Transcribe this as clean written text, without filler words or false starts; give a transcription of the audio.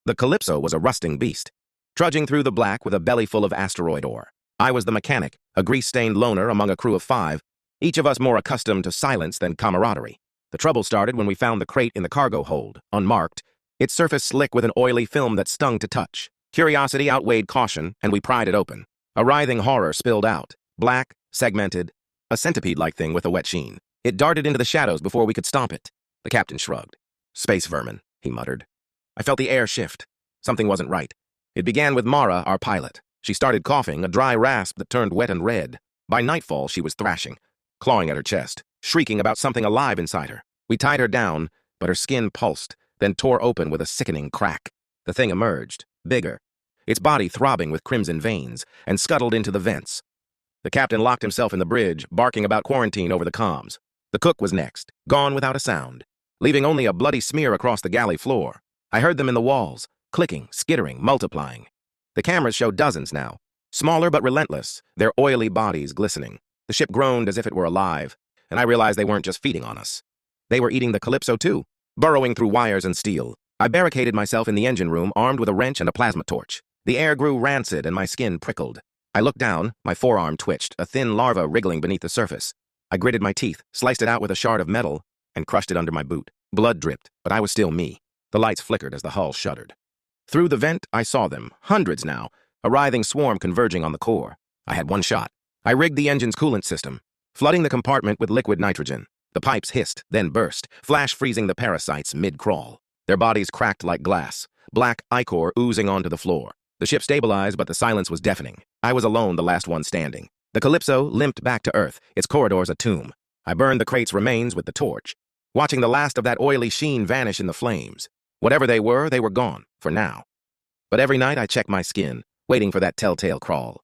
The Calypso was a rusting beast, trudging through the black with a belly full of asteroid ore. I was the mechanic, a grease-stained loner among a crew of 5, each of us more accustomed to silence than camaraderie. The trouble started when we found the crate in the cargo hold, unmarked, its surface slick with an oily film that stung to touch. Curiosity outweighed caution, and we pried it open. A writhing horror spilled out, black, segmented, a centipede-like thing with a wet sheen. It darted into the shadows before we could stomp it. The captain shrugged. "Space vermin," he muttered. I felt the air shift. Something wasn't right. It began with Mara, our pilot. She started coughing, a dry rasp that turned wet and red. By nightfall, she was thrashing, clawing at her chest, shrieking about something alive inside her. We tied her down, but her skin pulsed, then tore open with a sickening crack. The thing emerged, bigger, its body throbbing with crimson veins, and scuttled into the vents. The captain locked himself in the bridge, barking about quarantine over the comms. The cook was next, gone without a sound, leaving only a bloody smear across the galley floor. I heard them in the walls, clicking, skittering, multiplying. The cameras showed dozens now, smaller but relentless, their oily bodies glistening. The ship groaned as if it were alive, and I realized they weren't just feeding on us. They were eating the Calypso too, burrowing through wires and steel. I barricaded myself in the engine room, armed with a wrench and a plasma torch. The air grew rancid and my skin prickled. I looked down, my forearm twitched, a thin larva wriggling beneath the surface. I gritted my teeth, sliced it out with a shard of metal, and crushed it under my boot. Blood dripped, but I was still me. The lights flickered as the hull shuddered. Through the vent, I saw them, hundreds now, a writhing swarm converging on the core. I had one shot. I rigged the engine's coolant system, flooding the compartment with liquid nitrogen. The pipes hissed, then burst, flash freezing the parasites mid-crawl. Their bodies cracked like glass, black ichor oozing onto the floor. The ship stabilized, but the silence was deafening. I was alone, the last one standing. The Calypso limped back to Earth, its corridors a tomb. I burned the crate's remains with the torch, watching the last of that oily sheen vanish in the flames. Whatever they were gone, for now. But every night I checked my skin, waiting for that telltale crawl.